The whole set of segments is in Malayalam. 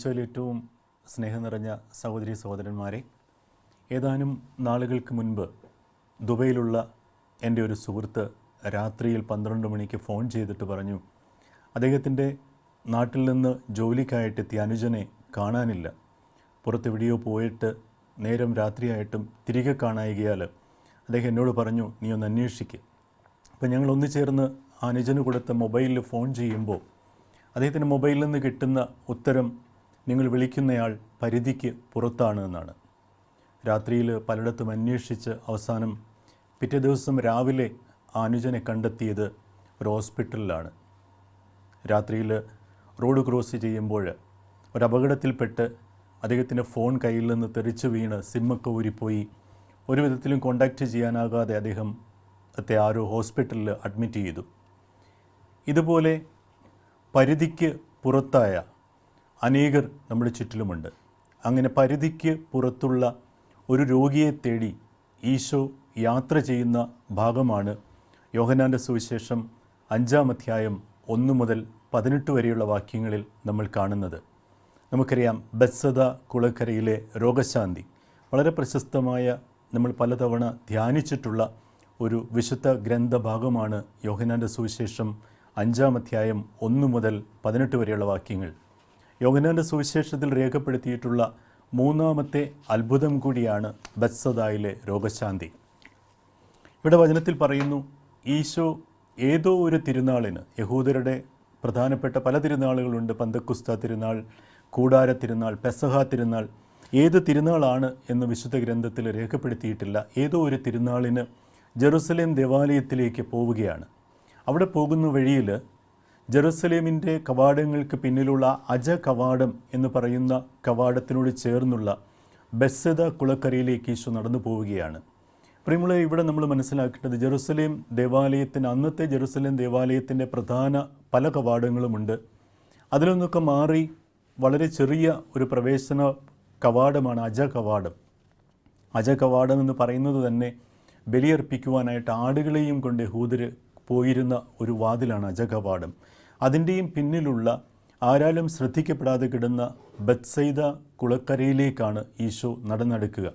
ഈശോയിൽ ഏറ്റവും സ്നേഹം നിറഞ്ഞ സഹോദരി സഹോദരന്മാരെ, ഏതാനും നാളുകൾക്ക് മുൻപ് ദുബൈയിലുള്ള എൻ്റെ ഒരു സുഹൃത്ത് രാത്രിയിൽ 12 മണിക്ക് ഫോൺ ചെയ്തിട്ട് പറഞ്ഞു, അദ്ദേഹത്തിൻ്റെ നാട്ടിൽ നിന്ന് ജോലിക്കായിട്ടെത്തിയ അനുജനെ കാണാനില്ല. പുറത്തെവിടെയോ പോയിട്ട് നേരം രാത്രിയായിട്ടും തിരികെ കാണായികയാൽ അദ്ദേഹം എന്നോട് പറഞ്ഞു, നീ ഒന്ന് അന്വേഷിക്കുക. അപ്പോൾ ഞങ്ങൾ ഒന്നു ചേർന്ന് ആ അനുജന് കൊടുത്ത മൊബൈലിൽ ഫോൺ ചെയ്യുമ്പോൾ അദ്ദേഹത്തിൻ്റെ മൊബൈലിൽ നിന്ന് കിട്ടുന്ന ഉത്തരം, നിങ്ങൾ വിളിക്കുന്നയാൾ പരിധിക്ക് പുറത്താണ് എന്നാണ്. രാത്രിയിൽ പലയിടത്തും അന്വേഷിച്ച് അവസാനം പിറ്റേ ദിവസം രാവിലെ ആ അനുജനെ കണ്ടെത്തിയത് ഒരു ഹോസ്പിറ്റലിലാണ്. രാത്രിയിൽ റോഡ് ക്രോസ് ചെയ്യുമ്പോൾ ഒരു അപകടത്തിൽപ്പെട്ട് അദ്ദേഹത്തിൻ്റെ ഫോൺ കയ്യിൽ നിന്ന് തെറിച്ചു വീണ് സിമ്മൊക്കെ ഊരിപ്പോയി. ഒരു വിധത്തിലും കോണ്ടാക്റ്റ് ചെയ്യാനാകാതെ അദ്ദേഹത്തെ ആരോ ഹോസ്പിറ്റലിൽ അഡ്മിറ്റ് ചെയ്തു. ഇതുപോലെ പരിധിക്ക് പുറത്തായ അനേകർ നമ്മുടെ ചുറ്റിലുമുണ്ട്. അങ്ങനെ പരിധിക്ക് പുറത്തുള്ള ഒരു രോഗിയെ തേടി ഈശോ യാത്ര ചെയ്യുന്ന ഭാഗമാണ് യോഹന്നാൻ്റെ സുവിശേഷം 5-ാം അധ്യായം 1 മുതൽ 18 വരെയുള്ള വാക്യങ്ങളിൽ നമ്മൾ കാണുന്നത്. നമുക്കറിയാം, ബെത്സദ കുളക്കരയിലെ രോഗശാന്തി വളരെ പ്രശസ്തമായ, നമ്മൾ പലതവണ ധ്യാനിച്ചിട്ടുള്ള ഒരു വിശുദ്ധ ഗ്രന്ഥഭാഗമാണ് യോഹന്നാൻ്റെ സുവിശേഷം 5-ാം അധ്യായം 1 മുതൽ 18 വരെയുള്ള വാക്യങ്ങൾ. യോഹന്നാൻ്റെ സുവിശേഷത്തിൽ രേഖപ്പെടുത്തിയിട്ടുള്ള 3-ാമത്തെ അത്ഭുതം കൂടിയാണ് ബെത്സദയിലെ രോഗശാന്തി. ഇവിടെ വചനത്തിൽ പറയുന്നു, ഈശോ ഏതോ ഒരു തിരുനാളിന്, യഹൂദരുടെ പ്രധാനപ്പെട്ട പല തിരുനാളുകളുണ്ട്, പന്തക്കുസ്ത തിരുനാൾ, കൂടാര തിരുനാൾ, പെസഹ തിരുനാൾ. ഏത് തിരുനാളാണ് എന്ന് വിശുദ്ധ ഗ്രന്ഥത്തിൽ രേഖപ്പെടുത്തിയിട്ടില്ല. ഏതോ ഒരു തിരുനാളിന് ജെറുസലേം ദേവാലയത്തിലേക്ക് പോവുകയാണ്. അവിടെ പോകുന്ന വഴിയിൽ ജെറുസലേമിൻ്റെ കവാടങ്ങൾക്ക് പിന്നിലുള്ള അജ കവാടം എന്ന് പറയുന്ന കവാടത്തിനോട് ചേർന്നുള്ള ബെത്സദ കുളക്കരയിലേക്ക് ഈശോ നടന്നു പോവുകയാണ്. പ്രിയമുള്ളവരെ, ഇവിടെ നമ്മൾ മനസ്സിലാക്കേണ്ടത്, ജെറുസലേം ദേവാലയത്തിന്, അന്നത്തെ ജെറുസലേം ദേവാലയത്തിൻ്റെ പ്രധാന പല കവാടങ്ങളുമുണ്ട്. അതിലൊന്നൊക്കെ മാറി വളരെ ചെറിയ ഒരു പ്രവേശന കവാടമാണ് അജ കവാടം. അജ കവാടം എന്ന് പറയുന്നത് തന്നെ ബലിയർപ്പിക്കുവാനായിട്ട് ആടുകളെയും കൊണ്ട് യഹൂദർ പോയിരുന്ന ഒരു വാതിലാണ് അജ കവാടം. അതിൻ്റെയും പിന്നിലുള്ള ആരാലും ശ്രദ്ധിക്കപ്പെടാതെ കിടന്ന ബെത്സൈദ കുളക്കരയിലേക്കാണ് ഈശോ നടന്നെടുക്കുക.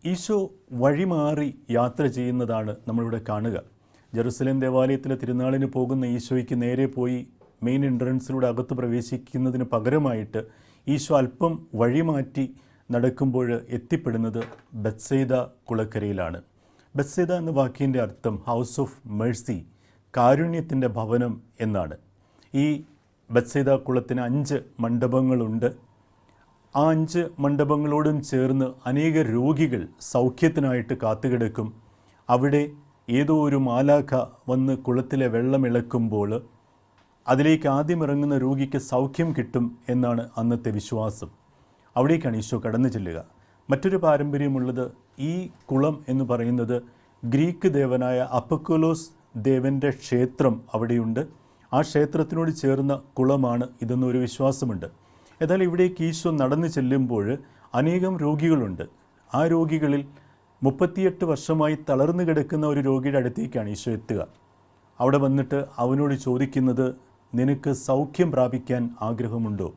ഈശോ വഴിമാറി യാത്ര ചെയ്യുന്നതാണ് നമ്മളിവിടെ കാണുക. ജെറുസലേം ദേവാലയത്തിലെ തിരുനാളിന് പോകുന്ന ഈശോയ്ക്ക് നേരെ പോയി മെയിൻ എൻട്രൻസിലൂടെ അകത്ത് പ്രവേശിക്കുന്നതിന് പകരമായിട്ട് ഈശോ അല്പം വഴിമാറ്റി നടക്കുമ്പോൾ എത്തിപ്പെടുന്നത് ബെത്സൈദ കുളക്കരയിലാണ്. ബെത്സൈദ എന്ന വാക്കിൻ്റെ അർത്ഥം ഹൗസ് ഓഫ് മേഴ്സി, കാരുണ്യത്തിൻ്റെ ഭവനം എന്നാണ്. ഈ ബെത്സൈദ കുളത്തിന് 5 മണ്ഡപങ്ങളുണ്ട്. ആ 5 മണ്ഡപങ്ങളോടും ചേർന്ന് അനേക രോഗികൾ സൗഖ്യത്തിനായിട്ട് കാത്തുകിടക്കും. അവിടെ ഏതോ ഒരു മാലാഖ വന്ന് കുളത്തിലെ വെള്ളം ഇളക്കുമ്പോൾ അതിലേക്ക് ആദ്യം ഇറങ്ങുന്ന രോഗിക്ക് സൗഖ്യം കിട്ടും എന്നാണ് അന്നത്തെ വിശ്വാസം. അവിടേക്കാണ് ഈശോ കടന്നു ചെല്ലുക. മറ്റൊരു പാരമ്പര്യമുള്ളത്, ഈ കുളം എന്ന് പറയുന്നത് ഗ്രീക്ക് ദേവനായ അപ്പക്കോലോസ് ദേവൻ്റെ ക്ഷേത്രം അവിടെയുണ്ട്. ആ ക്ഷേത്രത്തിനോട് ചേർന്ന കുളമാണ് ഇതെന്നൊരു വിശ്വാസമുണ്ട്. ഏതായാലും ഇവിടേക്ക് ഈശോ നടന്നു ചെല്ലുമ്പോൾ അനേകം രോഗികളുണ്ട്. ആ രോഗികളിൽ 38 വർഷമായി തളർന്നു കിടക്കുന്ന ഒരു രോഗിയുടെ അടുത്തേക്കാണ് ഈശോ എത്തുക. അവിടെ വന്നിട്ട് അവനോട് ചോദിക്കുന്നത്, നിനക്ക് സൗഖ്യം പ്രാപിക്കാൻ ആഗ്രഹമുണ്ടോ?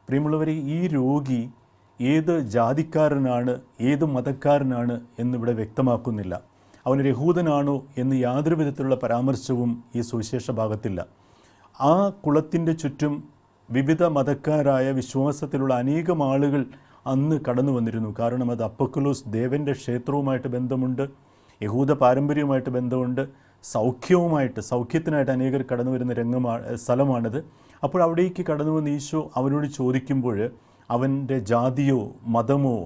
പ്രിയമുള്ളവരെ, ഈ രോഗി ഏത് ജാതിക്കാരനാണ്, ഏത് മതക്കാരനാണ് എന്നിവിടെ വ്യക്തമാക്കുന്നില്ല. അവൻ യഹൂദനാണോ എന്ന് യാതൊരു വിധത്തിലുള്ള പരാമർശവും ഈ സുവിശേഷ ഭാഗത്തില്ല. ആ കുളത്തിൻ്റെ ചുറ്റും വിവിധ മതക്കാരായ വിശ്വാസത്തിലുള്ള അനേകം ആളുകൾ അന്ന് കടന്നു വന്നിരുന്നു. കാരണം അത് അപ്പക്കലോസ് ദേവൻ്റെ ക്ഷേത്രവുമായിട്ട് ബന്ധമുണ്ട്, യഹൂദ പാരമ്പര്യവുമായിട്ട് ബന്ധമുണ്ട്, സൗഖ്യത്തിനായിട്ട് അനേകർ കടന്നു വരുന്ന സ്ഥലമാണിത്. അപ്പോൾ അവിടേക്ക് കടന്നു വന്ന് ഈശോ അവനോട് ചോദിക്കുമ്പോൾ അവൻ്റെ ജാതിയോ മതമോ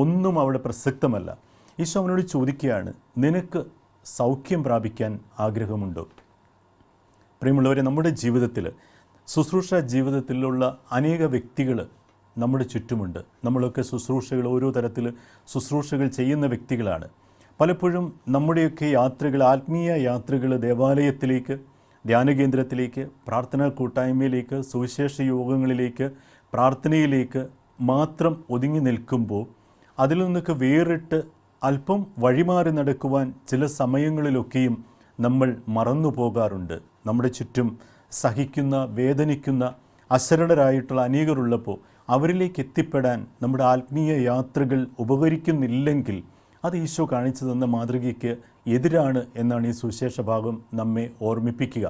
ഒന്നും അവിടെ പ്രസക്തമല്ല. ഈശോ അവനോട് ചോദിക്കുകയാണ്, നിനക്ക് സൗഖ്യം പ്രാപിക്കാൻ ആഗ്രഹമുണ്ടോ? പ്രിയമുള്ളവരെ, നമ്മുടെ ജീവിതത്തിൽ, ശുശ്രൂഷ ജീവിതത്തിലുള്ള അനേക വ്യക്തികൾ നമ്മുടെ ചുറ്റുമുണ്ട്. നമ്മളൊക്കെ ശുശ്രൂഷകൾ, ഓരോ തരത്തിൽ ശുശ്രൂഷകൾ ചെയ്യുന്ന വ്യക്തികളാണ്. പലപ്പോഴും നമ്മുടെയൊക്കെ യാത്രകൾ, ആത്മീയ യാത്രകൾ ദേവാലയത്തിലേക്ക്, ധ്യാനകേന്ദ്രത്തിലേക്ക്, പ്രാർത്ഥനാ കൂട്ടായ്മയിലേക്ക്, സുവിശേഷ യോഗങ്ങളിലേക്ക്, പ്രാർത്ഥനയിലേക്ക് മാത്രം ഒതുങ്ങി നിൽക്കുമ്പോൾ അതിൽ നിന്നൊക്കെ വേറിട്ട് അല്പം വഴിമാറി നടക്കുവാൻ ചില സമയങ്ങളിലൊക്കെയും നമ്മൾ മറന്നു പോകാറുണ്ട്. നമ്മുടെ ചുറ്റും സഹിക്കുന്ന, വേദനിക്കുന്ന അശരണരായിട്ടുള്ള അനേകരുള്ളപ്പോൾ അവരിലേക്ക് എത്തിപ്പെടാൻ നമ്മുടെ ആത്മീയ യാത്രകൾ ഉപകരിക്കുന്നില്ലെങ്കിൽ അത് ഈശോ കാണിച്ചു തന്ന മാതൃകയ്ക്ക് എതിരാണ് എന്നാണ് ഈ സുവിശേഷ ഭാഗം നമ്മെ ഓർമ്മിപ്പിക്കുക.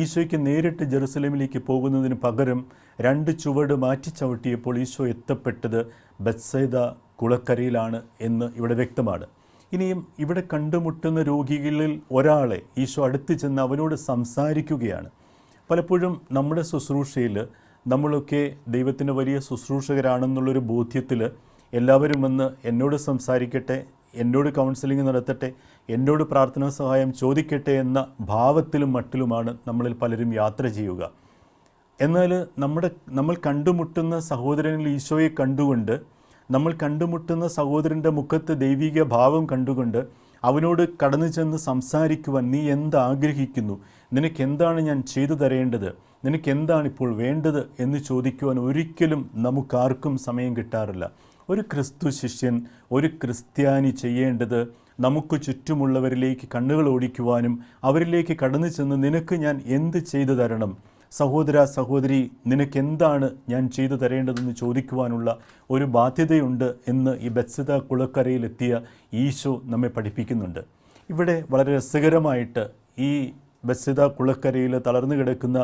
ഈശോയ്ക്ക് നേരിട്ട് ജെറുസലേമിലേക്ക് പോകുന്നതിന് പകരം 2 ചുവട് മാറ്റി ചവിട്ടിയപ്പോൾ ഈശോ എത്തപ്പെട്ടത് ബത്സൈദ കുളക്കരയിലാണ് എന്ന് ഇവിടെ വ്യക്തമാണ്. ഇനിയും ഇവിടെ കണ്ടുമുട്ടുന്ന രോഗികളിൽ ഒരാളെ ഈശോ അടുത്ത് ചെന്ന് അവനോട് സംസാരിക്കുകയാണ്. പലപ്പോഴും നമ്മുടെ ശുശ്രൂഷയിൽ നമ്മളൊക്കെ ദൈവത്തിൻ്റെ വലിയ ശുശ്രൂഷകരാണെന്നുള്ളൊരു ബോധ്യത്തിൽ എല്ലാവരും വന്ന് എന്നോട് സംസാരിക്കട്ടെ, എന്നോട് കൗൺസിലിംഗ് നടത്തട്ടെ, എന്നോട് പ്രാർത്ഥനാ സഹായം ചോദിക്കട്ടെ എന്ന ഭാവത്തിലും മട്ടിലുമാണ് നമ്മളിൽ പലരും യാത്ര ചെയ്യുക. എന്നാൽ നമ്മൾ കണ്ടുമുട്ടുന്ന സഹോദരനിൽ ഈശോയെ കണ്ടുകൊണ്ട്, നമ്മൾ കണ്ടുമുട്ടുന്ന സഹോദരൻ്റെ മുഖത്ത് ദൈവിക ഭാവം കണ്ടുകൊണ്ട് അവനോട് കടന്നു ചെന്ന് സംസാരിക്കുവാൻ, നീ എന്താഗ്രഹിക്കുന്നു, നിനക്കെന്താണ് ഞാൻ ചെയ്തു തരേണ്ടത്, നിനക്കെന്താണ് ഇപ്പോൾ വേണ്ടത് എന്ന് ചോദിക്കുവാൻ ഒരിക്കലും നമുക്കാർക്കും സമയം കിട്ടാറില്ല. ഒരു ക്രിസ്തു ശിഷ്യൻ, ഒരു ക്രിസ്ത്യാനി ചെയ്യേണ്ടത് നമുക്ക് ചുറ്റുമുള്ളവരിലേക്ക് കണ്ണുകൾ ഓടിക്കുവാനും അവരിലേക്ക് കടന്നു ചെന്ന് നിനക്ക് ഞാൻ എന്ത് ചെയ്തു തരണം, സഹോദര സഹോദരി നിനക്കെന്താണ് ഞാൻ ചെയ്തു തരേണ്ടതെന്ന് ചോദിക്കുവാനുള്ള ഒരു ബാധ്യതയുണ്ട് എന്ന് ഈ ബത്സൈദ കുളക്കരയിലെത്തിയ ഈശോ നമ്മെ പഠിപ്പിക്കുന്നുണ്ട്. ഇവിടെ വളരെ രസകരമായിട്ട് ഈ ബത്സൈദ കുളക്കരയിൽ തളർന്നു കിടക്കുന്ന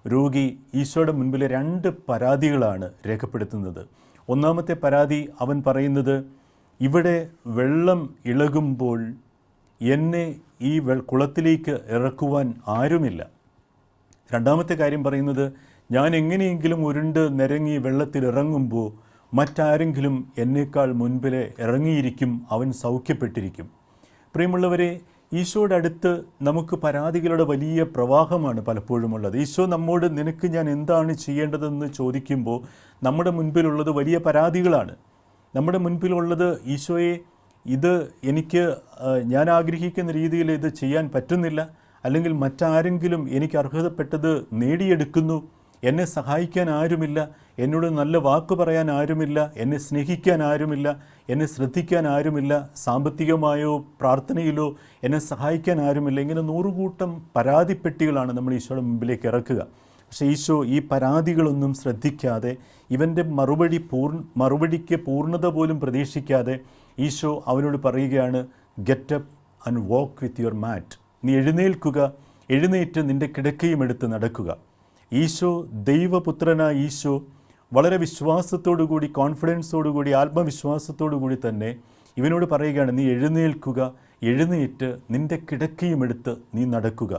രോഗി ഈശോയുടെ മുൻപിൽ 2 പരാതികളാണ് രേഖപ്പെടുത്തുന്നത്. ഒന്നാമത്തെ പരാതി അവൻ പറയുന്നത്, ഇവിടെ വെള്ളം ഇളകുമ്പോൾ എന്നെ ഈ കുളത്തിലേക്ക് ഇറക്കുവാൻ ആരുമില്ല. രണ്ടാമത്തെ കാര്യം പറയുന്നത്, ഞാൻ എങ്ങനെയെങ്കിലും ഉരുണ്ട് നിരങ്ങി വെള്ളത്തിൽ ഇറങ്ങുമ്പോൾ മറ്റാരെങ്കിലും എന്നേക്കാൾ മുൻപിലെ ഇറങ്ങിയിരിക്കും, അവൻ സൗഖ്യപ്പെട്ടിരിക്കും. പ്രിയമുള്ളവരെ, ഈശോയുടെ അടുത്ത് നമുക്ക് പരാതികളുടെ വലിയ പ്രവാഹമാണ് പലപ്പോഴും ഉള്ളത്. ഈശോ നമ്മോട് നിനക്ക് ഞാൻ എന്താണ് ചെയ്യേണ്ടതെന്ന് ചോദിക്കുമ്പോൾ നമ്മുടെ മുൻപിലുള്ളത് വലിയ പരാതികളാണ്. നമ്മുടെ മുൻപിലുള്ളത്, ഈശോയെ ഇത് എനിക്ക് ഞാൻ ആഗ്രഹിക്കുന്ന രീതിയിൽ ഇത് ചെയ്യാൻ പറ്റുന്നില്ല, അല്ലെങ്കിൽ മറ്റാരെങ്കിലും എനിക്ക് അർഹതപ്പെട്ടത് നേടിയെടുക്കുന്നു, എന്നെ സഹായിക്കാൻ ആരുമില്ല, എന്നോട് നല്ല വാക്ക് പറയാൻ ആരുമില്ല, എന്നെ സ്നേഹിക്കാൻ ആരുമില്ല, എന്നെ ശ്രദ്ധിക്കാൻ ആരുമില്ല, സാമ്പത്തികമായോ പ്രാർത്ഥനയിലോ എന്നെ സഹായിക്കാൻ ആരുമില്ല. ഇങ്ങനെ 100 കൂട്ടം പരാതിപ്പെട്ടികളാണ് നമ്മൾ ഈശോയുടെ മുമ്പിലേക്ക് ഇറക്കുക. പക്ഷേ ഈശോ ഈ പരാതികളൊന്നും ശ്രദ്ധിക്കാതെ, ഇവൻ്റെ മറുപടിക്ക് പൂർണ്ണത പോലും പ്രതീക്ഷിക്കാതെ ഈശോ അവനോട് പറയുകയാണ്, get up and walk with your mat. നീ എഴുന്നേൽക്കുക, എഴുന്നേറ്റ് നിൻ്റെ കിടക്കയും എടുത്ത് നടക്കുക. ഈശോ, ദൈവപുത്രനായ ഈശോ വളരെ വിശ്വാസത്തോടുകൂടി, കോൺഫിഡൻസോടുകൂടി, ആത്മവിശ്വാസത്തോടുകൂടി തന്നെ ഇവനോട് പറയുകയാണ്, നീ എഴുന്നേൽക്കുക, എഴുന്നേറ്റ് നിൻ്റെ കിടക്കയും എടുത്ത് നീ നടക്കുക.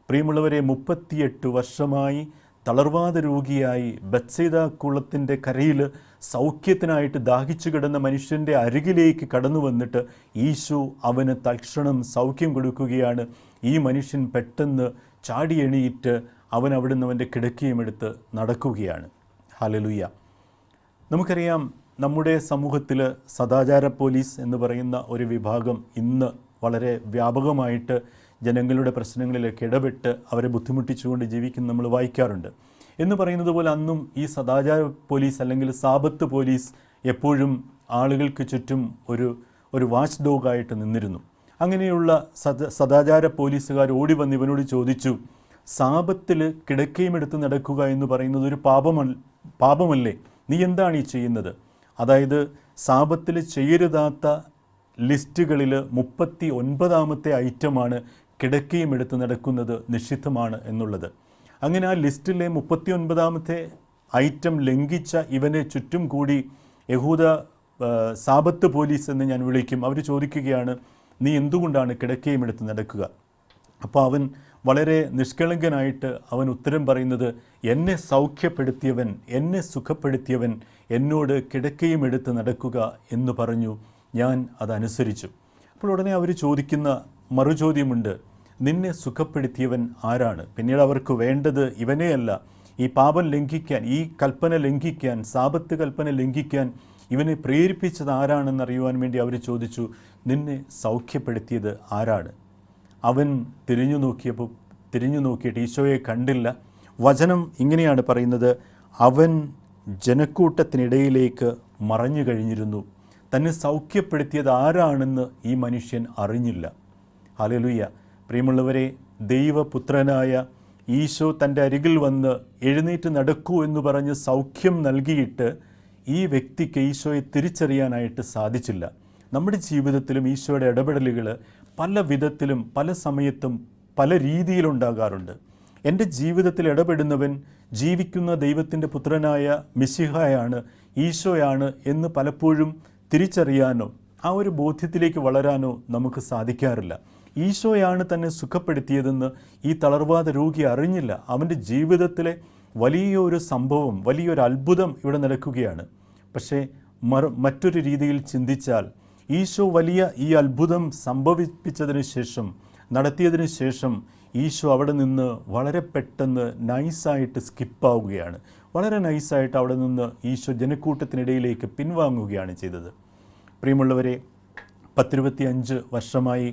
പ്രിയമുള്ളവരെ, 38 വർഷമായി തളർവാദ രോഗിയായി ബത്സൈദ കുളത്തിൻ്റെ കരയിൽ സൗഖ്യത്തിനായിട്ട് ദാഹിച്ചു കിടന്ന മനുഷ്യൻ്റെ അരികിലേക്ക് കടന്നു വന്നിട്ട് ഈശോ അവന് തൽക്ഷണം സൗഖ്യം കൊടുക്കുകയാണ്. ഈ മനുഷ്യൻ പെട്ടെന്ന് ചാടി എണീറ്റ് അവൻ അവിടുന്ന് അവൻ്റെ കിടക്കയും എടുത്ത് നടക്കുകയാണ്. ഹല്ലേലൂയ. നമുക്കറിയാം, നമ്മുടെ സമൂഹത്തിൽ സദാചാര പോലീസ് എന്ന് പറയുന്ന ഒരു വിഭാഗം ഇന്ന് വളരെ വ്യാപകമായിട്ട് ജനങ്ങളുടെ പ്രശ്നങ്ങളിലേക്ക് ഇടപെട്ട് അവരെ ബുദ്ധിമുട്ടിച്ചുകൊണ്ട് ജീവിക്കുന്ന നമ്മൾ വായിക്കാറുണ്ട്. എന്ന് പറയുന്നത് പോലെ അന്നും ഈ സദാചാര പോലീസ് അല്ലെങ്കിൽ സാബത്ത് പോലീസ് എപ്പോഴും ആളുകൾക്ക് ചുറ്റും ഒരു വാച്ച് ഡോഗായിട്ട് നിന്നിരുന്നു. അങ്ങനെയുള്ള സദാചാര പോലീസുകാർ ഓടി വന്ന് ഇവനോട് ചോദിച്ചു, സാബത്തിൽ കിടക്കയും എടുത്ത് നടക്കുക എന്ന് പറയുന്നത് ഒരു പാപമല്ലേ, നീ എന്താണ് ഈ ചെയ്യുന്നത്? അതായത് സാബത്തിൽ ചെയ്യരുതാത്ത ലിസ്റ്റുകളിൽ 39ാമത്തെ ഐറ്റമാണ് കിടക്കയും എടുത്ത് നടക്കുന്നത് നിഷിദ്ധമാണ് എന്നുള്ളത്. അങ്ങനെ ആ ലിസ്റ്റിലെ 39ാമത്തെ ഐറ്റം ലംഘിച്ച ഇവനെ ചുറ്റും കൂടി യഹൂദ സാബത്ത് പോലീസ് എന്ന് ഞാൻ വിളിക്കും. അവർ ചോദിക്കുകയാണ്, നീ എന്തുകൊണ്ടാണ് കിടക്കയും എടുത്ത് നടക്കുക? അപ്പോൾ അവൻ വളരെ നിഷ്കളങ്കനായിട്ട് അവൻ ഉത്തരം പറയുന്നത്, എന്നെ സൗഖ്യപ്പെടുത്തിയവൻ, എന്നെ സുഖപ്പെടുത്തിയവൻ എന്നോട് കിടക്കയും എടുത്ത് നടക്കുക എന്ന് പറഞ്ഞു. ഞാൻ അതനുസരിച്ചു. അപ്പോൾ ഉടനെ അവർ ചോദിക്കുന്ന മറുചോദ്യമുണ്ട്, നിന്നെ സുഖപ്പെടുത്തിയവൻ ആരാണ്? പിന്നീട് അവർക്ക് വേണ്ടത് ഇവനെയല്ല, ഈ പാപം ലംഘിക്കാൻ, ഈ കൽപ്പന ലംഘിക്കാൻ, സാബത്ത് കൽപ്പന ലംഘിക്കാൻ ഇവനെ പ്രേരിപ്പിച്ചത് ആരാണെന്നറിയുവാൻ വേണ്ടി അവർ ചോദിച്ചു, നിന്നെ സൗഖ്യപ്പെടുത്തിയത് ആരാണ്? അവൻ തിരിഞ്ഞു നോക്കിയിട്ട് ഈശോയെ കണ്ടില്ല. വചനം ഇങ്ങനെയാണ് പറയുന്നത്, അവൻ ജനക്കൂട്ടത്തിനിടയിലേക്ക് മറഞ്ഞു കഴിഞ്ഞിരുന്നു. തന്നെ സൗഖ്യപ്പെടുത്തിയത് ആരാണെന്ന് ഈ മനുഷ്യൻ അറിഞ്ഞില്ല. ഹല്ലേലൂയ. പ്രിയമുള്ളവരെ, ദൈവപുത്രനായ ഈശോ തൻ്റെ അരികിൽ വന്ന് എഴുന്നേറ്റ് നടക്കൂ എന്ന് പറഞ്ഞ് സൗഖ്യം നൽകിയിട്ട് ഈ വ്യക്തിക്ക് ഈശോയെ തിരിച്ചറിയാനായിട്ട് സാധിച്ചില്ല. നമ്മുടെ ജീവിതത്തിലും ഈശോയുടെ ഇടപെടലുകൾ പല വിധത്തിലും പല സമയത്തും പല രീതിയിലുണ്ടാകാറുണ്ട്. എൻ്റെ ജീവിതത്തിൽ ഇടപെടുന്നവൻ ജീവിക്കുന്ന ദൈവത്തിൻ്റെ പുത്രനായ മിശിഹായാണ്, ഈശോയാണ് എന്ന് പലപ്പോഴും തിരിച്ചറിയാനോ ആ ഒരു ബോധ്യത്തിലേക്ക് വളരാനോ നമുക്ക് സാധിക്കാറില്ല. ഈശോയാണ് തന്നെ സുഖപ്പെടുത്തിയതെന്ന് ഈ തളർവാദ രോഗി അറിഞ്ഞില്ല. അവൻ്റെ ജീവിതത്തിലെ വലിയൊരു സംഭവം, വലിയൊരു അത്ഭുതം ഇവിടെ നടക്കുകയാണ്. പക്ഷേ മറ്റൊരു രീതിയിൽ ചിന്തിച്ചാൽ ഈശോ വലിയ ഈ അത്ഭുതം സംഭവിപ്പിച്ചതിന് ശേഷം, നടത്തിയതിന് ശേഷം ഈശോ അവിടെ നിന്ന് വളരെ പെട്ടെന്ന് നൈസായിട്ട് സ്കിപ്പാവുകയാണ്. വളരെ നൈസായിട്ട് അവിടെ നിന്ന് ഈശോ ജനക്കൂട്ടത്തിനിടയിലേക്ക് പിൻവാങ്ങുകയാണ് ചെയ്തത്. പ്രിയമുള്ളവരെ, 25 വർഷമായി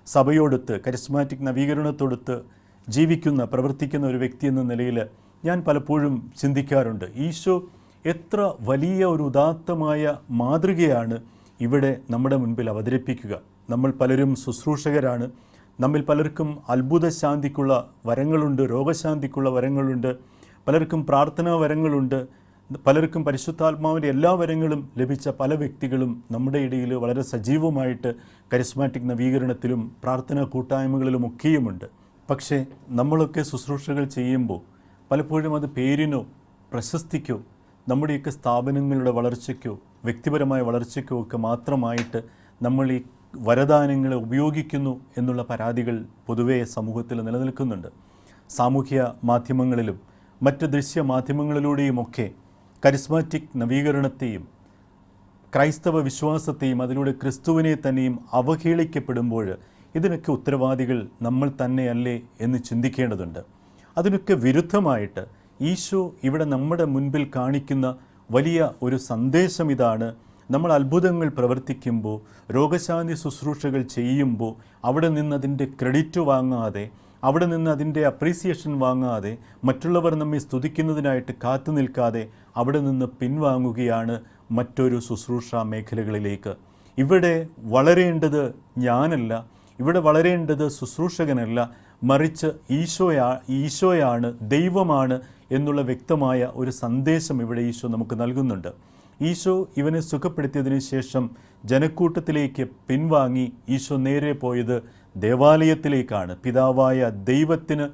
സഭയോടൊത്ത്, കരിസ്മാറ്റിക് നവീകരണത്തോടൊത്ത് ജീവിക്കുന്ന, പ്രവർത്തിക്കുന്ന ഒരു വ്യക്തി എന്ന നിലയിൽ ഞാൻ പലപ്പോഴും ചിന്തിക്കാറുണ്ട്, ഈശോ എത്ര വലിയ ഒരു ഉദാത്തമായ മാതൃകയാണ് ഇവിടെ നമ്മുടെ മുൻപിൽ അവതരിപ്പിക്കുക. നമ്മൾ പലരും ശുശ്രൂഷകരാണ്. നമ്മിൽ പലർക്കും അത്ഭുത ശാന്തിക്കുള്ള വരങ്ങളുണ്ട്, രോഗശാന്തിക്കുള്ള വരങ്ങളുണ്ട്, പലർക്കും പ്രാർത്ഥനാ വരങ്ങളുണ്ട്, പലർക്കും പരിശുദ്ധാത്മാവിൻ്റെ എല്ലാ വരങ്ങളും ലഭിച്ച പല വ്യക്തികളും നമ്മുടെ ഇടയിൽ വളരെ സജീവമായിട്ട് കരിസ്മാറ്റിക് നവീകരണത്തിലും പ്രാർത്ഥനാ കൂട്ടായ്മകളിലുമൊക്കെയുമുണ്ട്. പക്ഷേ നമ്മളൊക്കെ ശുശ്രൂഷകൾ ചെയ്യുമ്പോൾ പലപ്പോഴും അത് പേരിനോ പ്രശസ്തിക്കോ നമ്മുടെയൊക്കെ സ്ഥാപനങ്ങളുടെ വളർച്ചയ്ക്കോ വ്യക്തിപരമായ വളർച്ചയ്ക്കോ ഒക്കെ മാത്രമായിട്ട് നമ്മൾ ഈ വരദാനങ്ങളെ ഉപയോഗിക്കുന്നു എന്നുള്ള പരാതികൾ പൊതുവേ സമൂഹത്തിൽ നിലനിൽക്കുന്നുണ്ട്. സാമൂഹ്യ മാധ്യമങ്ങളിലും മറ്റ് ദൃശ്യ മാധ്യമങ്ങളിലൂടെയുമൊക്കെ കരിസ്മാറ്റിക് നവീകരണത്തെയും ക്രൈസ്തവ വിശ്വാസത്തെയും അതിലൂടെ ക്രിസ്തുവിനെ തന്നെയും അവഹേളിക്കപ്പെടുമ്പോൾ ഇതിനൊക്കെ ഉത്തരവാദികൾ നമ്മൾ തന്നെയല്ലേ എന്ന് ചിന്തിക്കേണ്ടതുണ്ട്. അതിനൊക്കെ വിരുദ്ധമായിട്ട് ഈശോ ഇവിടെ നമ്മുടെ മുൻപിൽ കാണിക്കുന്ന വലിയ ഒരു സന്ദേശം ഇതാണ്. നമ്മൾ അത്ഭുതങ്ങൾ പ്രവർത്തിക്കുമ്പോൾ, രോഗശാന്തി ശുശ്രൂഷകൾ ചെയ്യുമ്പോൾ അവിടെ നിന്ന് അതിൻ്റെ ക്രെഡിറ്റ് വാങ്ങാതെ, അവിടെ നിന്ന് അതിൻ്റെ അപ്രീസിയേഷൻ വാങ്ങാതെ, മറ്റുള്ളവർ നമ്മെ സ്തുതിക്കുന്നതിനായിട്ട് കാത്തു നിൽക്കാതെ അവിടെ നിന്ന് പിൻവാങ്ങുകയാണ് മറ്റൊരു ശുശ്രൂഷ മേഖലകളിലേക്ക്. ഇവിടെ വളരേണ്ടത് ഞാനല്ല, ഇവിടെ വളരേണ്ടത് ശുശ്രൂഷകനല്ല, മറിച്ച് ഈശോയാണ്, ദൈവമാണ് എന്നുള്ള വ്യക്തമായ ഒരു സന്ദേശം ഇവിടെ ഈശോ നമുക്ക് നൽകുന്നുണ്ട്. ഈശോ ഇവനെ സുഖപ്പെടുത്തിയതിന് ശേഷം ജനക്കൂട്ടത്തിലേക്ക് പിൻവാങ്ങി ഈശോ നേരെ പോയത് ദേവാലയത്തിലേക്കാണ്. പിതാവായ ദൈവത്തിന്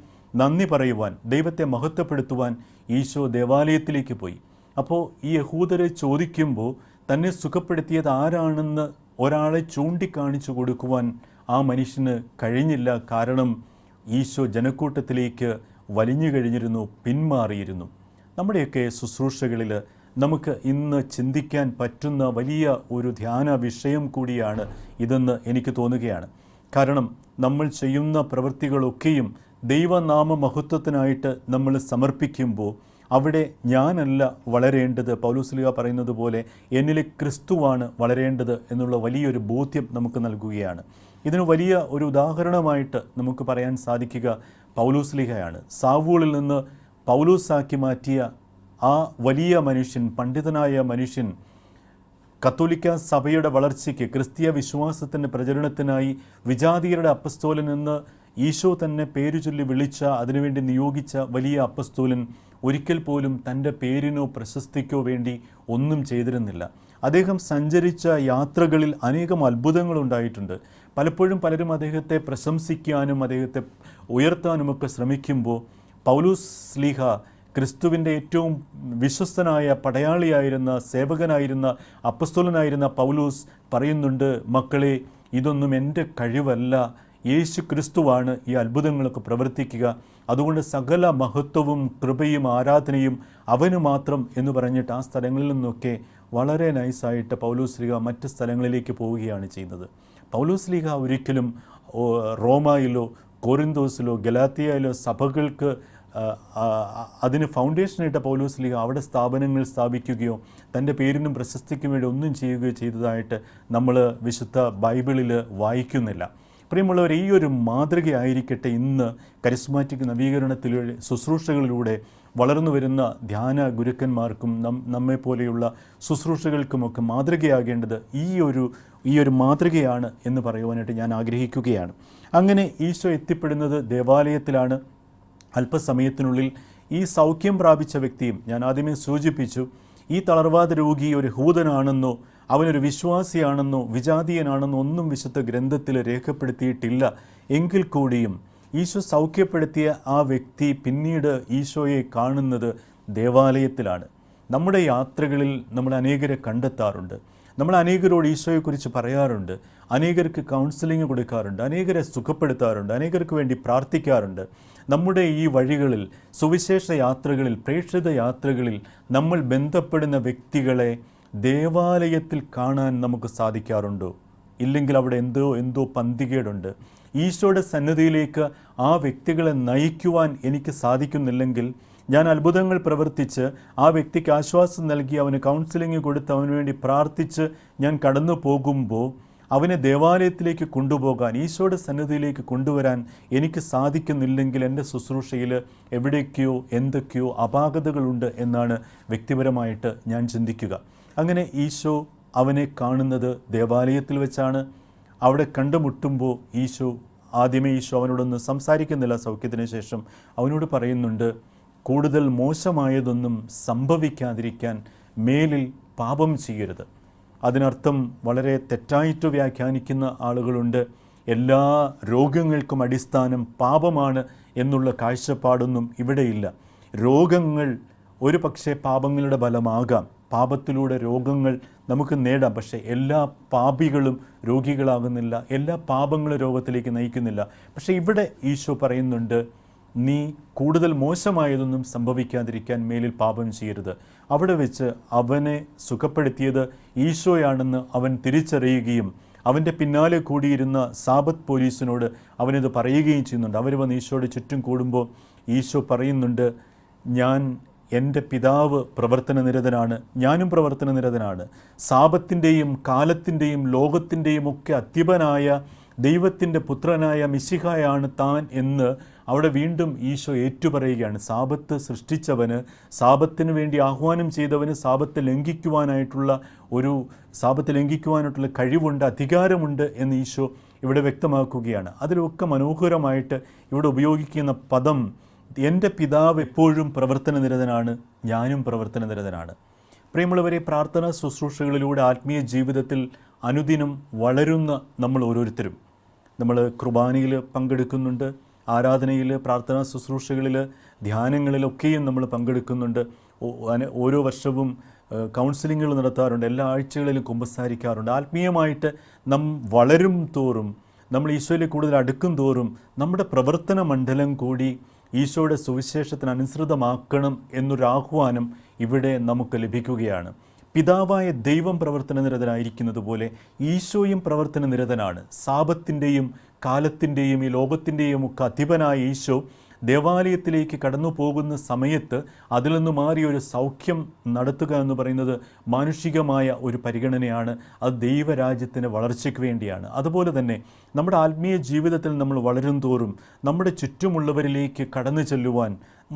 നന്ദി പറയുവാൻ, ദൈവത്തെ മഹത്വപ്പെടുത്തുവാൻ ഈശോ ദേവാലയത്തിലേക്ക് പോയി. അപ്പോൾ ഈ യഹൂദരെ ചോദിക്കുമ്പോൾ തന്നെ സുഖപ്പെടുത്തിയത് ആരാണെന്ന് ഒരാളെ ചൂണ്ടിക്കാണിച്ചു കൊടുക്കുവാൻ ആ മനുഷ്യന് കഴിഞ്ഞില്ല. കാരണം ഈശോ ജനക്കൂട്ടത്തിലേക്ക് വലിഞ്ഞു കഴിഞ്ഞിരുന്നു, പിന്മാറിയിരുന്നു. നമ്മുടെയൊക്കെ ശുശ്രൂഷകളിൽ നമുക്ക് ഇന്ന് ചിന്തിക്കാൻ പറ്റുന്ന വലിയ ഒരു ധ്യാന വിഷയം കൂടിയാണ് ഇതെന്ന് എനിക്ക് തോന്നുകയാണ്. കാരണം നമ്മൾ ചെയ്യുന്ന പ്രവൃത്തികളൊക്കെയും ദൈവനാമ മഹത്വത്തിനായിട്ട് നമ്മൾ സമർപ്പിക്കുമ്പോൾ അവിടെ ഞാനല്ല വളരേണ്ടത്, പൗലോസ്ലീഹ പറയുന്നത് പോലെ എന്നിലെ ക്രിസ്തുവാണ് വളരേണ്ടത് എന്നുള്ള വലിയൊരു ബോധ്യം നമുക്ക് നൽകുകയാണ്. ഇതിന് വലിയ ഒരു ഉദാഹരണമായിട്ട് നമുക്ക് പറയാൻ സാധിക്കുക പൗലോസ്ലീഹയാണ്. സാവൂളിൽ നിന്ന് പൗലോസാക്കി മാറ്റിയ ആ വലിയ മനുഷ്യൻ, പണ്ഡിതനായ മനുഷ്യൻ, കത്തോലിക്ക സഭയുടെ വളർച്ചയ്ക്ക്, ക്രിസ്തീയ വിശ്വാസത്തിൻ്റെ പ്രചരണത്തിനായി വിജാതീയരുടെ അപ്പസ്തോലൻ എന്ന് ഈശോ തന്നെ പേരു ചൊല്ലി വിളിച്ച, അതിനുവേണ്ടി നിയോഗിച്ച വലിയ അപ്പസ്തോലൻ ഒരിക്കൽ പോലും തൻ്റെ പേരിനോ പ്രശസ്തിക്കോ വേണ്ടി ഒന്നും ചെയ്തിരുന്നില്ല. അദ്ദേഹം സഞ്ചരിച്ച യാത്രകളിൽ അനേകം അത്ഭുതങ്ങളുണ്ടായിട്ടുണ്ട്. പലപ്പോഴും പലരും അദ്ദേഹത്തെ പ്രശംസിക്കാനും അദ്ദേഹത്തെ ഉയർത്താനുമൊക്കെ ശ്രമിക്കുമ്പോൾ പൗലോസ് ശ്ലീഹ, ക്രിസ്തുവിൻ്റെ ഏറ്റവും വിശ്വസ്തനായ പടയാളിയായിരുന്ന, സേവകനായിരുന്ന, അപ്പസ്തോലനായിരുന്ന പൗലോസ് പറയുന്നുണ്ട്, മക്കളെ, ഇതൊന്നും എൻ്റെ കഴിവല്ല, യേശു ക്രിസ്തുവാണ് ഈ അത്ഭുതങ്ങളൊക്കെ പ്രവർത്തിക്കുക. അതുകൊണ്ട് സകല മഹത്വവും കൃപയും ആരാധനയും അവന് മാത്രം എന്ന് പറഞ്ഞിട്ട് ആ സ്ഥലങ്ങളിൽ നിന്നൊക്കെ വളരെ നൈസായിട്ട് പൗലോസ് ശ്ലീഹ മറ്റ് സ്ഥലങ്ങളിലേക്ക് പോവുകയാണ് ചെയ്യുന്നത്. പൗലോസ് ശ്ലീഹ ഒരിക്കലും റോമായിലോ കോറിന്തോസിലോ ഗലാത്തിയയിലോ സഭകൾക്ക് അതിന് ഫൗണ്ടേഷനായിട്ട പൗലോസ് ശ്ലീഹ അവിടെ സ്ഥാപനങ്ങൾ സ്ഥാപിക്കുകയോ തൻ്റെ പേരിനും പ്രശസ്തിക്കും വേണ്ടി ഒന്നും ചെയ്യുകയോ ചെയ്തതായിട്ട് നമ്മൾ വിശുദ്ധ ബൈബിളിൽ വായിക്കുന്നില്ല. പ്രിയമുള്ളവർ, ഈ ഒരു മാതൃകയായിരിക്കട്ടെ ഇന്ന് കരിസ്മാറ്റിക് നവീകരണത്തിലൂടെ ശുശ്രൂഷകളിലൂടെ വളർന്നു വരുന്ന ധ്യാന ഗുരുക്കന്മാർക്കും നമ്മെപ്പോലെയുള്ള ശുശ്രൂഷകൾക്കുമൊക്കെ മാതൃകയാകേണ്ടത് ഈ ഒരു മാതൃകയാണ് എന്ന് പറയുവാനായിട്ട് ഞാൻ ആഗ്രഹിക്കുകയാണ്. അങ്ങനെ ഈശോ എത്തിപ്പെടുന്നത് ദേവാലയത്തിലാണ്. അല്പസമയത്തിനുള്ളിൽ ഈ സൗഖ്യം പ്രാപിച്ച വ്യക്തിയും, ഞാൻ ആദ്യമേ സൂചിപ്പിച്ചു, ഈ തളർവാദ രോഗി ഒരു യഹൂദനാണെന്നോ അവനൊരു വിശ്വാസിയാണെന്നോ വിജാതീയനാണെന്നോ ഒന്നും വിശുദ്ധ ഗ്രന്ഥത്തിൽ രേഖപ്പെടുത്തിയിട്ടില്ല. എങ്കിൽ കൂടിയും ഈശോ സൗഖ്യപ്പെടുത്തിയ ആ വ്യക്തി പിന്നീട് ഈശോയെ കാണുന്നത് ദേവാലയത്തിലാണ്. നമ്മുടെ യാത്രകളിൽ നമ്മൾ അനേകരെ കണ്ടെത്താറുണ്ട്. നമ്മൾ അനേകരോട് ഈശോയെക്കുറിച്ച് പറയാറുണ്ട്, അനേകർക്ക് കൗൺസിലിംഗ് കൊടുക്കാറുണ്ട്, അനേകരെ സുഖപ്പെടുത്താറുണ്ട്, അനേകർക്ക് വേണ്ടി പ്രാർത്ഥിക്കാറുണ്ട്. നമ്മുടെ ഈ വഴികളിൽ, സുവിശേഷ യാത്രകളിൽ, പ്രേക്ഷിത യാത്രകളിൽ നമ്മൾ ബന്ധപ്പെടുന്ന വ്യക്തികളെ ദേവാലയത്തിൽ കാണാൻ നമുക്ക് സാധിക്കാറുണ്ടോ? ഇല്ലെങ്കിൽ അവിടെ എന്തോ പന്തികേടുണ്ട്. ഈശോയുടെ സന്നിധിയിലേക്ക് ആ വ്യക്തികളെ നയിക്കുവാൻ എനിക്ക് സാധിക്കുന്നില്ലെങ്കിൽ, ഞാൻ അത്ഭുതങ്ങൾ പ്രവർത്തിച്ച് ആ വ്യക്തിക്ക് ആശ്വാസം നൽകി അവന് കൗൺസിലിംഗ് കൊടുത്ത് അവന് വേണ്ടി പ്രാർത്ഥിച്ച് ഞാൻ കടന്നു പോകുമ്പോൾ അവനെ ദേവാലയത്തിലേക്ക് കൊണ്ടുപോകാൻ, ഈശോയുടെ സന്നിധിയിലേക്ക് കൊണ്ടുവരാൻ എനിക്ക് സാധിക്കുന്നില്ലെങ്കിൽ എൻ്റെ ശുശ്രൂഷയിൽ എവിടേക്കോ എന്തൊക്കെയോ അപാകതകളുണ്ട് എന്നാണ് വ്യക്തിപരമായിട്ട് ഞാൻ ചിന്തിക്കുക. അങ്ങനെ ഈശോ അവനെ കാണുന്നത് ദേവാലയത്തിൽ വെച്ചാണ്. അവിടെ കണ്ടുമുട്ടുമ്പോൾ ആദ്യമേ ഈശോ അവനോടൊന്ന് സംസാരിക്കുന്നില്ല. സൗഖ്യത്തിന് ശേഷം അവനോട് പറയുന്നുണ്ട്, കൂടുതൽ മോശമായതൊന്നും സംഭവിക്കാതിരിക്കാൻ മേലിൽ പാപം ചെയ്യരുത്. അതിനർത്ഥം വളരെ തെറ്റായിട്ട് വ്യാഖ്യാനിക്കുന്ന ആളുകളുണ്ട്. എല്ലാ രോഗങ്ങൾക്കും അടിസ്ഥാനം പാപമാണ് എന്നുള്ള കാഴ്ചപ്പാടൊന്നും ഇവിടെയില്ല. രോഗങ്ങൾ ഒരു പക്ഷേ പാപങ്ങളുടെ ഫലമാകാം, പാപത്തിലൂടെ രോഗങ്ങൾ നമുക്ക് നേടാം. പക്ഷേ എല്ലാ പാപികളും രോഗികളാകുന്നില്ല, എല്ലാ പാപങ്ങളും രോഗത്തിലേക്ക് നയിക്കുന്നില്ല. പക്ഷേ ഇവിടെ ഈശോ പറയുന്നുണ്ട്, നീ കൂടുതൽ മോശമായതൊന്നും സംഭവിക്കാതിരിക്കാൻ മേലിൽ പാപം ചെയ്യരുത്. അവിടെ വെച്ച് അവനെ സുഖപ്പെടുത്തിയത് ഈശോയാണെന്ന് അവൻ തിരിച്ചറിയുകയും അവൻ്റെ പിന്നാലെ കൂടിയിരുന്ന സാബത്ത് പോലീസിനോട് അവനിത് പറയുകയും ചെയ്യുന്നുണ്ട്. അവർ വന്ന് ഈശോയുടെ ചുറ്റും കൂടുമ്പോൾ ഈശോ പറയുന്നുണ്ട്, എൻ്റെ പിതാവ് പ്രവർത്തനനിരതനാണ്, ഞാനും പ്രവർത്തനനിരതനാണ്. സാബത്തിൻ്റെയും കാലത്തിൻ്റെയും ലോകത്തിൻ്റെയും ഒക്കെ അധിപനായ ദൈവത്തിൻ്റെ പുത്രനായ മിശിഹായാണ് താൻ എന്ന് അവിടെ വീണ്ടും ഈശോ ഏറ്റുപറയുകയാണ്. സാബത്ത് സൃഷ്ടിച്ചവന്, സാബത്തിന് വേണ്ടി ആഹ്വാനം ചെയ്തവന് സാബത്ത് ലംഘിക്കുവാനായിട്ടുള്ള കഴിവുണ്ട്, അധികാരമുണ്ട് എന്ന് ഈശോ ഇവിടെ വ്യക്തമാക്കുകയാണ്. അതിലൊക്കെ മനോഹരമായിട്ട് ഇവിടെ ഉപയോഗിക്കുന്ന പദം, എൻ്റെ പിതാവ് എപ്പോഴും പ്രവർത്തനനിരതനാണ്, ഞാനും പ്രവർത്തനനിരതനാണ്. പ്രിയമുള്ളവരെ, പ്രാർത്ഥനാ ശുശ്രൂഷകളിലൂടെ ആത്മീയ ജീവിതത്തിൽ അനുദിനം വളരുന്ന നമ്മൾ ഓരോരുത്തരും, നമ്മൾ കുർബാനയിൽ പങ്കെടുക്കുന്നുണ്ട്, ആരാധനയിൽ, പ്രാർത്ഥനാ ശുശ്രൂഷകളിൽ, ധ്യാനങ്ങളിലൊക്കെയും നമ്മൾ പങ്കെടുക്കുന്നുണ്ട്. ഓരോ വർഷവും കൗൺസിലിങ്ങുകൾ നടത്താറുണ്ട്, എല്ലാ ആഴ്ചകളിലും കുമ്പസാരിക്കാറുണ്ട്. ആത്മീയമായിട്ട് വളരും തോറും, നമ്മൾ ഈശോയിലേക്ക് കൂടുതൽ അടുക്കും തോറും നമ്മുടെ പ്രവർത്തന മണ്ഡലം കൂടി ഈശോയുടെ സുവിശേഷത്തിന് അനുസൃതമാക്കണം എന്നൊരാഹ്വാനം ഇവിടെ നമുക്ക് ലഭിക്കുകയാണ്. പിതാവായ ദൈവം പ്രവർത്തനനിരതനായിരിക്കുന്നത് പോലെ ഈശോയും പ്രവർത്തനനിരതനാണ്. സാബത്തിൻ്റെയും കാലത്തിൻ്റെയും ഈ ലോകത്തിൻ്റെയും ഒക്കെ അധിപനായ ഈശോ ദേവാലയത്തിലേക്ക് കടന്നു പോകുന്ന സമയത്ത് അതിൽ നിന്ന് മാറി ഒരു സൗഖ്യം നടത്തുക എന്ന് പറയുന്നത് മാനുഷികമായ ഒരു പരിഗണനയാണ്. അത് ദൈവരാജ്യത്തിൻ്റെ വളർച്ചയ്ക്ക് വേണ്ടിയാണ്. അതുപോലെ തന്നെ നമ്മുടെ ആത്മീയ ജീവിതത്തിൽ നമ്മൾ വളരും തോറും നമ്മുടെ ചുറ്റുമുള്ളവരിലേക്ക് കടന്നു ചെല്ലുവാൻ,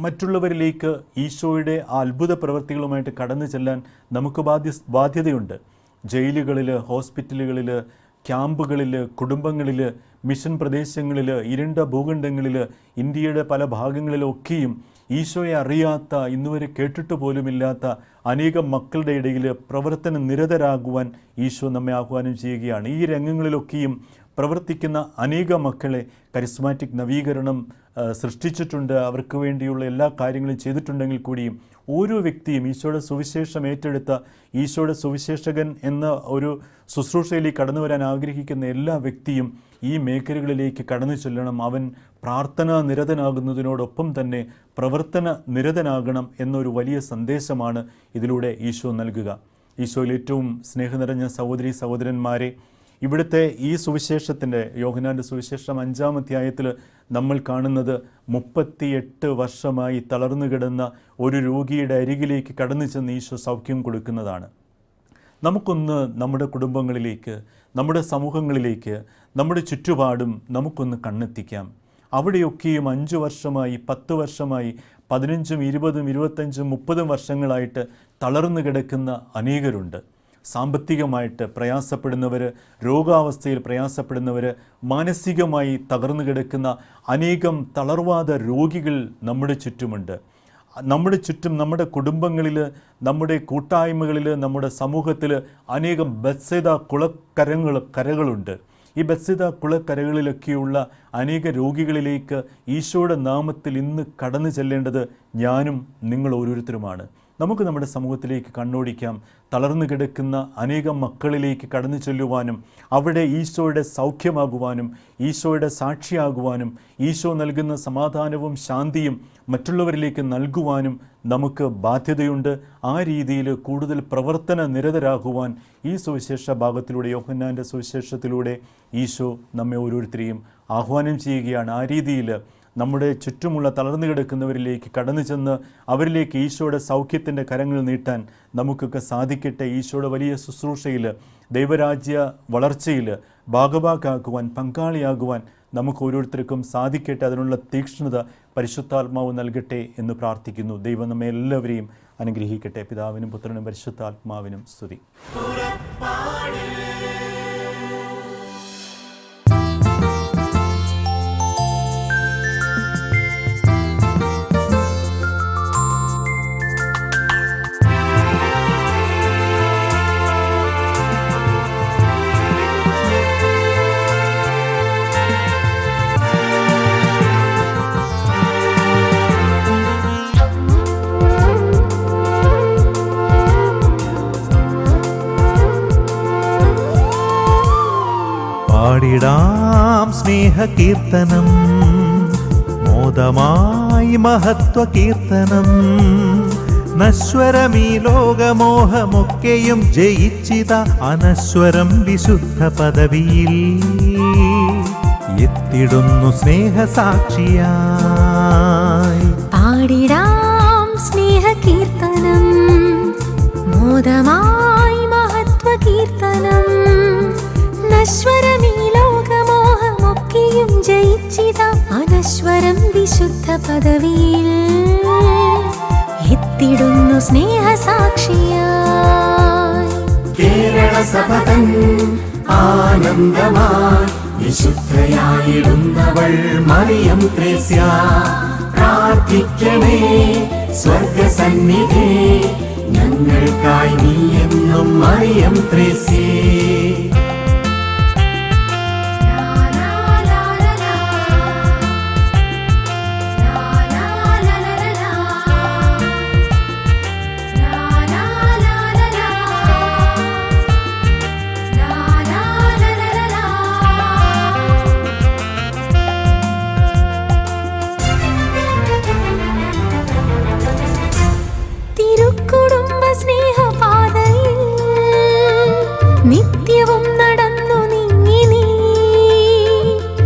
മറ്റുള്ളവരിലേക്ക് ഈശോയുടെ ആ അത്ഭുത പ്രവൃത്തികളുമായിട്ട് കടന്നു ചെല്ലാൻ നമുക്ക് ബാധ്യതയുണ്ട്. ജയിലുകളിൽ, ഹോസ്പിറ്റലുകളിൽ, ക്യാമ്പുകളിൽ, കുടുംബങ്ങളിൽ, മിഷൻ പ്രദേശങ്ങളിൽ, ഇരുണ്ട ഭൂഖണ്ഡങ്ങളിൽ, ഇന്ത്യയുടെ പല ഭാഗങ്ങളിലൊക്കെയും ഈശോയെ അറിയാത്ത, ഇന്നുവരെ കേട്ടിട്ട് പോലുമില്ലാത്ത അനേകം മക്കളുടെ ഇടയിൽ പ്രവർത്തന നിരതരാകുവാൻ ഈശോ നമ്മെ ആഹ്വാനം ചെയ്യുകയാണ്. ഈ രംഗങ്ങളിലൊക്കെയും പ്രവർത്തിക്കുന്ന അനേക മക്കളെ കരിസ്മാറ്റിക് നവീകരണം സൃഷ്ടിച്ചിട്ടുണ്ട്. അവർക്ക് വേണ്ടിയുള്ള എല്ലാ കാര്യങ്ങളും ചെയ്തിട്ടുണ്ടെങ്കിൽ കൂടിയും ഓരോ വ്യക്തിയും ഈശോയുടെ സുവിശേഷം ഏറ്റെടുത്ത, ഈശോയുടെ സുവിശേഷകൻ എന്ന ഒരു ശുശ്രൂഷയിലേക്ക് കടന്നു വരാൻ ആഗ്രഹിക്കുന്ന എല്ലാ വ്യക്തിയും ഈ മേഖലകളിലേക്ക് കടന്നു ചെല്ലണം. അവൻ പ്രാർത്ഥനാ നിരതനാകുന്നതിനോടൊപ്പം തന്നെ പ്രവർത്തന നിരതനാകണം എന്നൊരു വലിയ സന്ദേശമാണ് ഇതിലൂടെ ഈശോ നൽകുക. ഈശോയിൽ ഏറ്റവും സ്നേഹം നിറഞ്ഞ സഹോദരീ സഹോദരന്മാരെ, ഇവിടുത്തെ ഈ സുവിശേഷത്തിൻ്റെ, യോഹന്നാൻ്റെ സുവിശേഷം 5-ാം അധ്യായത്തിൽ നമ്മൾ കാണുന്നത് 38 വർഷമായി തളർന്നു കിടന്ന ഒരു രോഗിയുടെ അരികിലേക്ക് കടന്നു ചെന്ന് ഈശോ സൗഖ്യം കൊടുക്കുന്നതാണ്. നമുക്കൊന്ന് നമ്മുടെ കുടുംബങ്ങളിലേക്ക്, നമ്മുടെ സമൂഹങ്ങളിലേക്ക്, നമ്മുടെ ചുറ്റുപാടും നമുക്കൊന്ന് കണ്ണെത്തിക്കാം. അവിടെയൊക്കെയും 5 വർഷമായി, 10 വർഷമായി, 15, 20, 25, 30 വർഷങ്ങളായിട്ട് തളർന്നു കിടക്കുന്ന അനേകരുണ്ട്. സാമ്പത്തികമായിട്ട് പ്രയാസപ്പെടുന്നവർ, രോഗാവസ്ഥയിൽ പ്രയാസപ്പെടുന്നവർ, മാനസികമായി തകർന്നു കിടക്കുന്ന അനേകം തളർവാദ രോഗികൾ നമ്മുടെ ചുറ്റുമുണ്ട്. നമ്മുടെ ചുറ്റും, നമ്മുടെ കുടുംബങ്ങളിൽ, നമ്മുടെ കൂട്ടായ്മകളിൽ, നമ്മുടെ സമൂഹത്തിൽ അനേകം ബത്സേദ കരകളുണ്ട്. ഈ ബത്സേദ കുളക്കരകളിലൊക്കെയുള്ള അനേക രോഗികളിലേക്ക് ഈശോയുടെ നാമത്തിൽ ഇന്ന് കടന്നു ചെല്ലേണ്ടത് ഞാനും നിങ്ങൾ ഓരോരുത്തരുമാണ്. നമുക്ക് നമ്മുടെ സമൂഹത്തിലേക്ക് കണ്ണോടിക്കാം. തളർന്നു കിടക്കുന്ന അനേകം മക്കളിലേക്ക് കടന്നു ചെല്ലുവാനും അവിടെ ഈശോയുടെ സൗഖ്യമാകുവാനും ഈശോയുടെ സാക്ഷിയാകുവാനും ഈശോ നൽകുന്ന സമാധാനവും ശാന്തിയും മറ്റുള്ളവരിലേക്ക് നൽകുവാനും നമുക്ക് ബാധ്യതയുണ്ട്. ആ രീതിയിൽ കൂടുതൽ പ്രവർത്തന നിരതരാകുവാൻ ഈ സുവിശേഷ ഭാഗത്തിലൂടെ, യോഹന്നാൻ്റെ സുവിശേഷത്തിലൂടെ ഈശോ നമ്മെ ഓരോരുത്തരെയും ആഹ്വാനം ചെയ്യുകയാണ്. ആ രീതിയിൽ നമ്മുടെ ചുറ്റുമുള്ള തളർന്നു കിടക്കുന്നവരിലേക്ക് കടന്നു ചെന്ന് അവരിലേക്ക് ഈശോയുടെ സൗഖ്യത്തിൻ്റെ കരങ്ങൾ നീട്ടാൻ നമുക്കൊക്കെ സാധിക്കട്ടെ. ഈശോയുടെ വലിയ ശുശ്രൂഷയിൽ, ദൈവരാജ്യ വളർച്ചയിൽ ഭാഗഭാക്കാക്കുവാൻ, പങ്കാളിയാകുവാൻ നമുക്ക് ഓരോരുത്തർക്കും സാധിക്കട്ടെ. അതിനുള്ള തീക്ഷ്ണത പരിശുദ്ധാത്മാവ് നൽകട്ടെ എന്ന് പ്രാർത്ഥിക്കുന്നു. ദൈവം നമ്മെ എല്ലാവരെയും അനുഗ്രഹിക്കട്ടെ. പിതാവിനും പുത്രനും പരിശുദ്ധാത്മാവിനും സ്തുതി. പാടിടാം സ്നേഹകീർത്തനം, മോദമായി മഹത്വ കീർത്തനം. നശ്വരമീ ലോകമോഹമൊക്കെയും ജയിച്ചിത അനശ്വരം വിശുദ്ധ പദവിയിൽ എത്തിടുന്നു സ്നേഹസാക്ഷിയായി. പാടിടാം സ്നേഹകീർത്തനം, മോദമായി മഹത്വ കീർത്തനം. നശ്വരമീ ലോകമോഹമൊക്കെയും ജയിച്ചിത അനശ്വരം വിശുദ്ധ പദവിയിൽ എത്തിടുന്നു സ്നേഹസാക്ഷിയായി. കേരള സഭ തൻ ആനന്ദമായി വിശുദ്ധയായിടുന്നവൾ മറിയം ത്രേസ്യ. പ്രാർത്ഥിക്കണേ സ്വർഗസന്നിധി, ഞങ്ങൾക്കായി നീ എന്നും മറിയം ത്രേസ്യേ.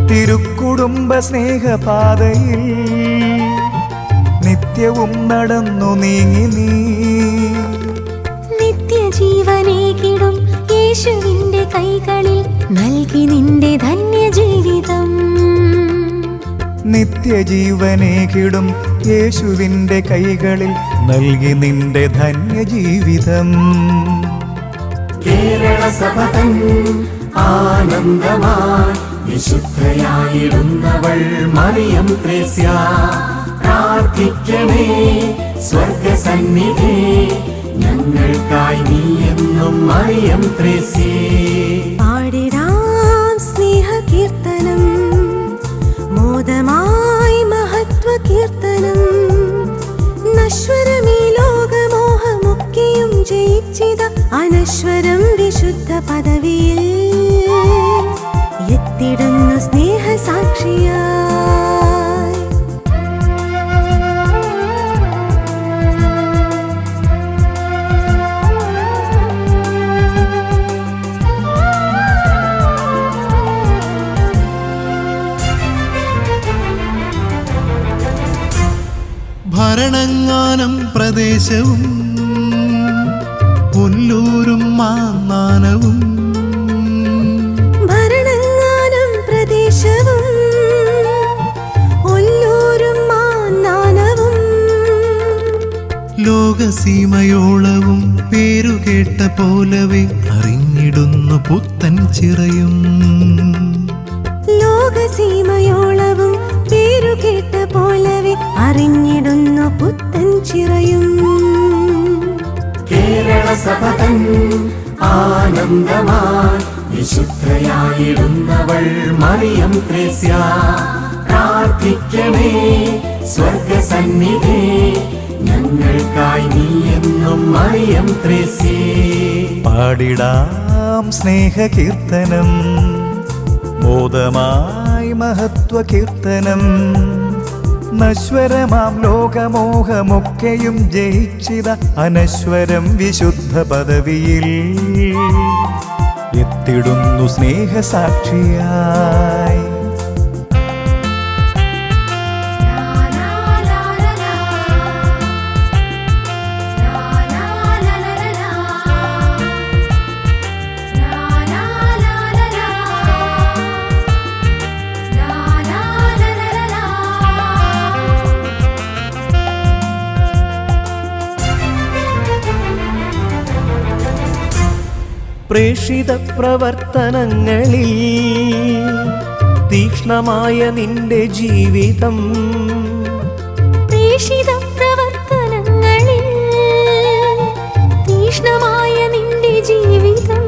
തിരുക്കുടുംബ സ്നേഹപാതയിൽ നിത്യവും നടന്നു നീങ്ങി നീ. നിത്യജീവനേകിടും യേശുവിന്റെ കൈകളിൽ നൽകി നിന്റെ ധന്യജീവിതം. നിത്യജീവനേകിടും യേശുവിന്റെ കൈകളിൽ നൽകി നിന്റെ ധന്യജീവിതം. കേരള സഭ തൻ ആനന്ദമായി വിശുദ്ധയായിടുന്നവൾ മറിയം ത്രേസ്യ. പ്രാർത്ഥിക്കണേ സ്വർഗസന്നിധി, ഞങ്ങൾക്കായി നീ എന്നും മറിയം ത്രേസ്യേ. പാടിടാം സ്നേഹകീർത്തനം, മോദമായി മഹത്വ കീർത്തനം. നശ്വരമീ ലോകമോഹമൊക്കെയും ജയിച്ചിത അനശ്വരം വിശുദ്ധ പദവിയിൽ എത്തിടുന്നു സ്നേഹസാക്ഷിയായി. ഭരണങ്ങാനം പ്രദേശവും പുല്ലൂരും മാന്നാനവും. ഭരണങ്ങാനം പ്രദേശവും ഒല്ലൂരും മാന്നാനവും. ലോകസീമയോളവും പേരുകേട്ട കേട്ട പോലവേ അറിഞ്ഞിടുന്നു പുത്തൻ ചിറയും. ലോകസീമയോളവും പേരു കേട്ട പോലവേ അറിഞ്ഞിടുന്നു പുത്തൻ ചിറയും. കേരള സഭ തൻ ആനന്ദമായി വിശുദ്ധയായിടുന്നവൾ മറിയം ത്രേസ്യ. പ്രാർത്ഥിക്കണേ സ്വർഗസന്നിധി ഞങ്ങൾക്കായി നീ എന്നും മറിയം ത്രേസ്യേ. പാടിടാം സ്നേഹകീർത്തനം, മോദമായി മഹത്വ കീർത്തനം. നശ്വരമാം ലോകമോഹമൊക്കെയും ജയിച്ചിത അനശ്വരം വിശുദ്ധ പദവിയിൽ എത്തിടുന്നു സ്നേഹസാക്ഷിയായി. പ്രേഷിത പ്രവർത്തനങ്ങളിൽ തീക്ഷ്ണമായ നിന്റെ ജീവിതം. പ്രേഷിത പ്രവർത്തനങ്ങളിൽ തീക്ഷ്ണമായ നിന്റെ ജീവിതം.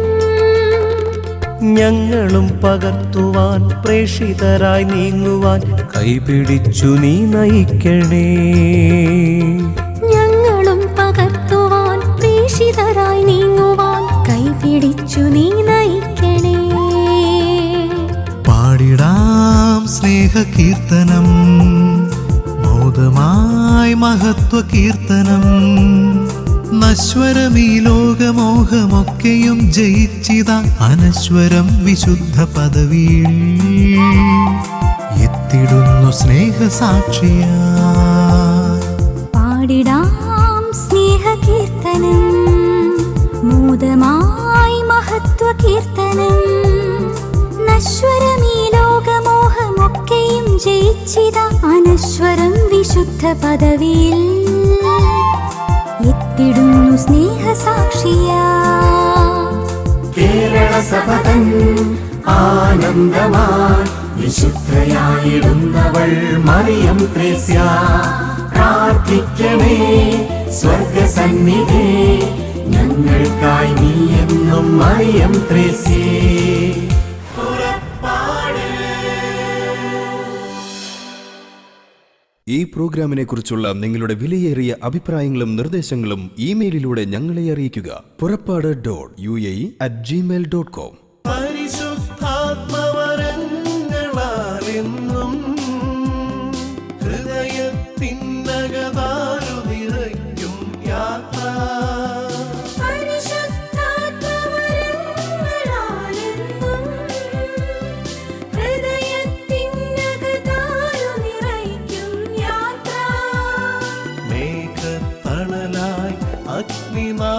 ഞങ്ങളും പകർത്തുവാൻ പ്രേഷിതരായി നീങ്ങുവാൻ കൈപിടിച്ചു നീ നയിക്കണേ. ഞങ്ങളും പകർത്തുവാൻ പ്രേഷിതരായി നീങ്ങുവാൻ കൈപിടിച്ചു നീ നയിക്കണേ. പാടിടാം സ്നേഹകീർത്തനം, മോദമായി മഹത്വ കീർത്തനം. നശ്വരമീ ലോകമോഹമൊക്കെയും ജയിച്ചിത അനശ്വരം വിശുദ്ധ പദവിയിൽ എത്തിടുന്നു സ്നേഹസാക്ഷിയാ. പാടിടാം സ്നേഹകീർത്തനം, മോദമായി മഹത്വ കീർത്തനം. നശ്വരമീ ലോകമോഹമൊക്കെയും ജയിച്ചിത അനശ്വരം വിശുദ്ധ പദവിയിൽ എത്തിടുന്നു സ്നേഹസാക്ഷിയാ. കേരള സഭ തൻ ആനന്ദമായി വിശുദ്ധയായിടുന്നവൾ മറിയം ത്രേസ്യ. പ്രാർത്ഥിക്കണേ സ്വർഗസന്നിധി ഞങ്ങൾക്കായി നീ എന്നും മറിയം ത്രേസ്യേ. ഈ പ്രോഗ്രാമിനെ കുറിച്ചുള്ള നിങ്ങളുടെ വിലയേറിയ അഭിപ്രായങ്ങളും നിർദ്ദേശങ്ങളും ഇമെയിലിലൂടെ ഞങ്ങളെ അറിയിക്കുക. purapada.ua@gmail.com. പരിശുദ്ധാത്മവരങ്ങളാലെന്നും ഹൃദയത്തിനകതാരു നിറയ്ക്കും യാത്ര. മേഘത്തണലായി അഗ്നിനാ